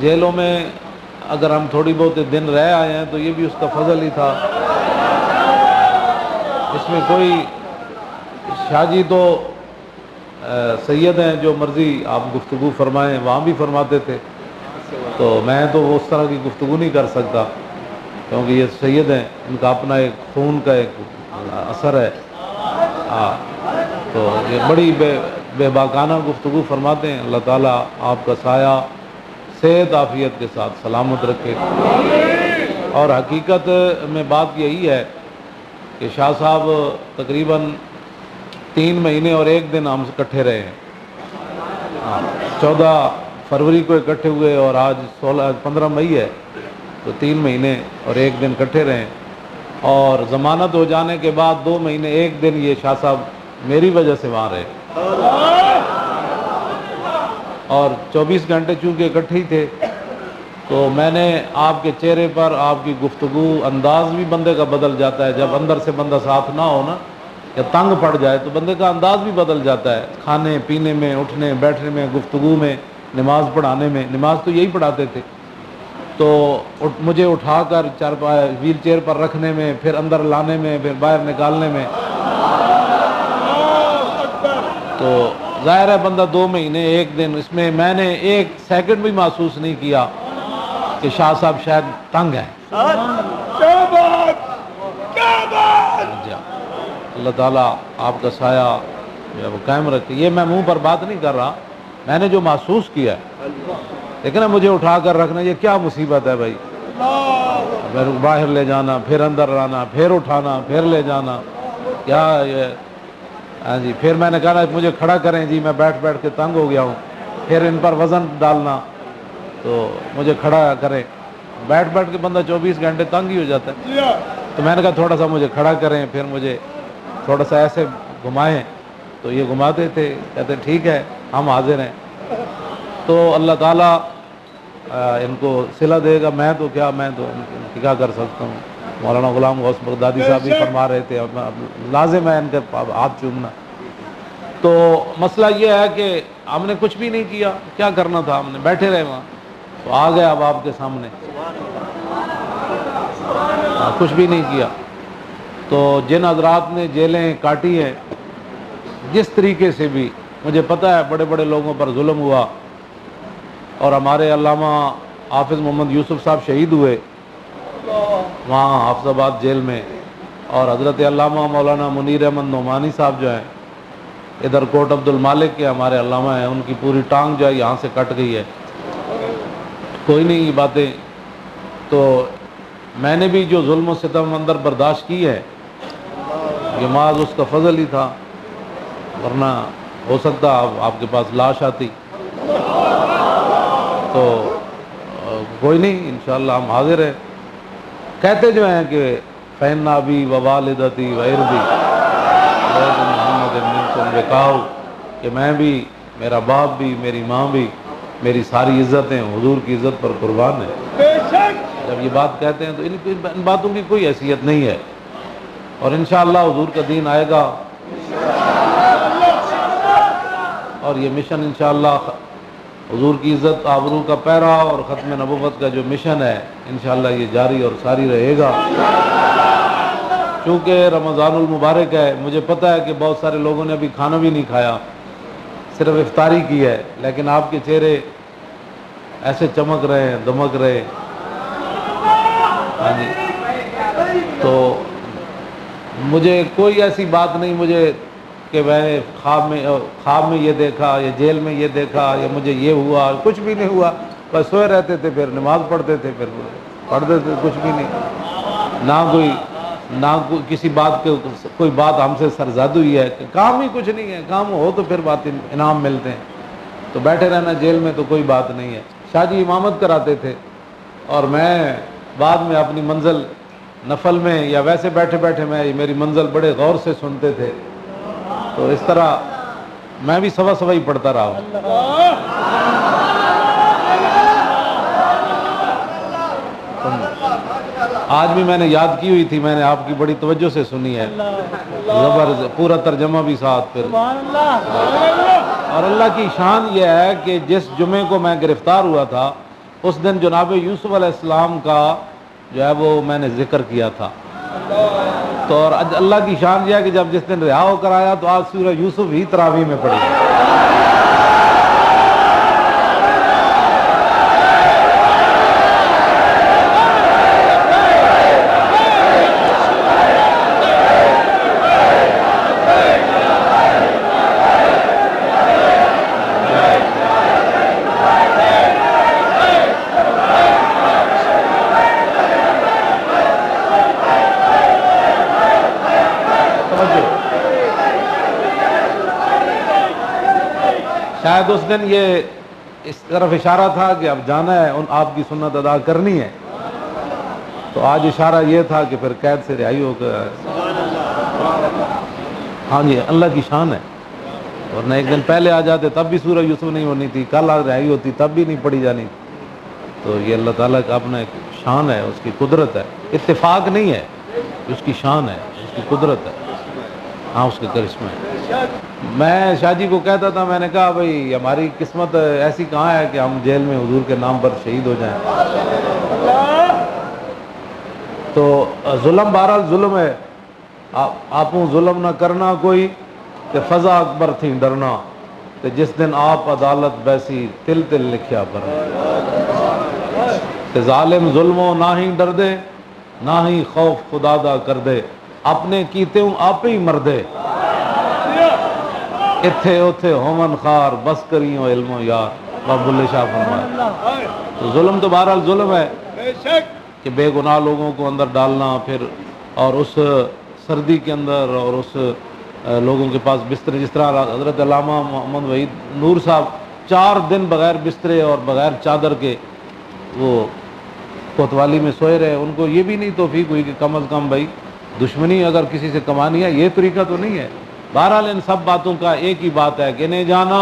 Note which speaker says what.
Speaker 1: جیلوں میں اگر ہم تھوڑی بہت دن رہ آئے ہیں تو یہ بھی اس کا فضل ہی تھا. اس میں کوئی شاہ جی تو سید ہیں، جو مرضی آپ گفتگو فرمائیں، وہاں بھی فرماتے تھے، تو میں تو اس طرح کی گفتگو نہیں کر سکتا کیونکہ یہ سید ہیں، ان کا اپنا ایک خون کا ایک اثر ہے. تو یہ بڑی بے باکانہ گفتگو فرماتے ہیں. اللہ تعالیٰ آپ کا سایہ صحت عافیت کے ساتھ سلامت رکھے. اور حقیقت میں بات یہی ہے کہ شاہ صاحب تقریباً 3 مہینے اور 1 دن ہم سے اکٹھے رہے ہیں. 14 فروری کو اکٹھے ہوئے اور آج 15 مئی ہے، تو 3 مہینے اور 1 دن اکٹھے رہے. اور ضمانت ہو جانے کے بعد 2 مہینے 1 دن یہ شاہ صاحب میری وجہ سے وہاں رہے. اور 24 گھنٹے چونکہ اکٹھے ہی تھے، تو میں نے آپ کے چہرے پر آپ کی گفتگو، انداز بھی بندے کا بدل جاتا ہے. جب اندر سے بندہ ساتھ نہ ہو نا، یا تنگ پڑ جائے تو بندے کا انداز بھی بدل جاتا ہے، کھانے پینے میں، اٹھنے بیٹھنے میں، گفتگو میں، نماز پڑھانے میں. نماز تو یہی پڑھاتے تھے. تو مجھے اٹھا کر ویل چیئر پر رکھنے میں، پھر اندر لانے میں، پھر باہر نکالنے میں، تو ظاہر ہے بندہ 2 مہینے 1 دن، اس میں میں نے 1 سیکنڈ بھی محسوس نہیں کیا کہ شاہ صاحب شاید تنگ ہیں. اللہ تعالیٰ آپ کا سایہ جو ہے وہ قائم رکھے. یہ میں منہ پر بات نہیں کر رہا، میں نے جو محسوس کیا ہے. لیکن مجھے اٹھا کر رکھنا یہ کیا مصیبت ہے بھائی. باہر لے جانا، پھر اندر لانا، پھر اٹھانا، پھر لے جانا، کیا یہ. ہاں جی، پھر میں نے کہا مجھے کھڑا کریں جی، میں بیٹھ بیٹھ کے تنگ ہو گیا ہوں. پھر ان پر وزن ڈالنا، تو مجھے کھڑا کریں. بیٹھ بیٹھ کے بندہ 24 گھنٹے تنگ ہی ہو جاتا ہے. تو میں نے کہا تھوڑا سا مجھے کھڑا کریں، پھر مجھے تھوڑا سا ایسے گھمائیں. تو یہ گھماتے تھے، کہتے ٹھیک ہے ہم حاضر ہیں. تو اللہ تعالیٰ ان کو صلہ دے گا. میں تو کیا کر سکتا ہوں. مولانا غلام غوث بغدادی صاحب بھی فرما رہے تھے، لازم ہے ان کے ہاتھ چومنا. تو مسئلہ یہ ہے کہ ہم نے کچھ بھی نہیں کیا، کیا کرنا تھا، ہم نے بیٹھے رہے وہاں. تو آ گئے اب آپ کے سامنے، کچھ بھی نہیں کیا. تو جن حضرات نے جیلیں کاٹی ہیں، جس طریقے سے بھی مجھے پتہ ہے بڑے بڑے لوگوں پر ظلم ہوا. اور ہمارے علامہ حافظ محمد یوسف صاحب شہید ہوئے وہاں حافظ آباد جیل میں. اور حضرت علامہ مولانا منیر احمد نعمانی صاحب جو ہیں ادھر کوٹ عبد المالک کے ہمارے علامہ ہیں، ان کی پوری ٹانگ جو ہے یہاں سے کٹ گئی ہے. کوئی نہیں یہ باتیں. تو میں نے بھی جو ظلم و ستم اندر برداشت کی ہے، یہ محض اس کا فضل ہی تھا، ورنہ ہو سکتا آپ کے پاس لاش آتی. تو کوئی نہیں، انشاءاللہ ہم حاضر ہیں. کہتے جو ہیں کہ فین نابی و والدتی و اربی محمد منکم بکاؤ، کہ میں بھی، میرا باپ بھی، میری ماں بھی، میری ساری عزتیں حضور کی عزت پر قربان ہیں. جب یہ بات کہتے ہیں تو ان باتوں کی کوئی حیثیت نہیں ہے. اور انشاءاللہ حضور کا دین آئے گا، اور یہ مشن انشاءاللہ حضور کی عزت آبرو کا پیرا اور ختم نبوت کا جو مشن ہے، انشاءاللہ یہ جاری اور ساری رہے گا. چونکہ رمضان المبارک ہے، مجھے پتہ ہے کہ بہت سارے لوگوں نے ابھی کھانا بھی نہیں کھایا، صرف افطاری کی ہے، لیکن آپ کے چہرے ایسے چمک رہے ہیں، دمک رہے. ہاں جی. تو مجھے کوئی ایسی بات نہیں مجھے کہ میں خواب میں یہ دیکھا، یا جیل میں یہ دیکھا، یا مجھے یہ ہوا. کچھ بھی نہیں ہوا. بس سوئے رہتے تھے، پھر نماز پڑھتے تھے، پھر پڑھتے تھے. کچھ بھی نہیں، نہ کوئی کسی بات کے کوئی بات ہم سے سرزد ہوئی ہے. کام ہی کچھ نہیں ہے. کام ہو تو پھر بات انعام ملتے ہیں. تو بیٹھے رہنا جیل میں تو کوئی بات نہیں ہے. شاہ جی امامت کراتے تھے، اور میں بعد میں اپنی منزل نفل میں یا ویسے بیٹھے بیٹھے میں میری منزل بڑے غور سے سنتے تھے. تو اس طرح میں بھی سوا ہی پڑھتا رہا ہوں. آج بھی میں نے یاد کی ہوئی تھی، میں نے آپ کی بڑی توجہ سے سنی ہے، زبردست پورا ترجمہ بھی ساتھ. پھر اور اللہ کی شان یہ ہے کہ جس جمعے کو میں گرفتار ہوا تھا، اس دن جناب یوسف علیہ السلام کا جو ہے وہ میں نے ذکر کیا تھا. تو اور اللہ کی شان یہ ہے کہ جب جس دن رہا ہو کر آیا تو آج سورہ یوسف ہی تراویح میں پڑھی. شاید اس دن یہ اس طرف اشارہ تھا کہ اب جانا ہے، ان آپ کی سنت ادا کرنی ہے، تو آج اشارہ یہ تھا کہ پھر قید سے رہائی ہو کر. ہاں جی، اللہ کی شان ہے. ورنہ ایک دن پہلے آ جاتے تب بھی سورہ یوسف نہیں ہونی تھی، کل رہائی ہوتی تب بھی نہیں پڑھی جانی. تو یہ اللہ تعالیٰ کا اپنا ایک شان ہے، اس کی قدرت ہے، اتفاق نہیں ہے، اس کی شان ہے، اس کی قدرت ہے. ہاں، اس کے کرشمہ ہے. میں شاہ جی کو کہتا تھا، میں نے کہا بھائی ہماری قسمت ایسی کہاں ہے کہ ہم جیل میں حضور کے نام پر شہید ہو جائیں. تو ظلم بہرحال ظلم ہے، آپ ظلم نہ کرنا کوئی کہ فضا اکبر تھی ڈرنا، کہ جس دن آپ عدالت بیسی تل تل لکھیا پر، کہ ظالم ظلموں نہ ہی ڈر دے نہ ہی خوف خدا دا کر دے، اپنے کیتے ہوں آپ ہی مردے، اتھے اتھے ہومن خار بس کریوں علم و یار. باب اللہ شاہ فرمائے. تو ظلم تو بہرحال ظلم ہے کہ بے گناہ لوگوں کو اندر ڈالنا، پھر اور اس سردی کے اندر، اور اس لوگوں کے پاس بستر، جس طرح حضرت علامہ محمد وحید نور صاحب 4 دن بغیر بسترے اور بغیر چادر کے وہ کوتوالی میں سوئے رہے. ان کو یہ بھی نہیں توفیق ہوئی کہ کم از کم بھائی دشمنی اگر کسی سے کمانی ہے، یہ طریقہ تو نہیں ہے. بہرحال ان سب باتوں کا ایک ہی بات ہے کہ نہیں جانا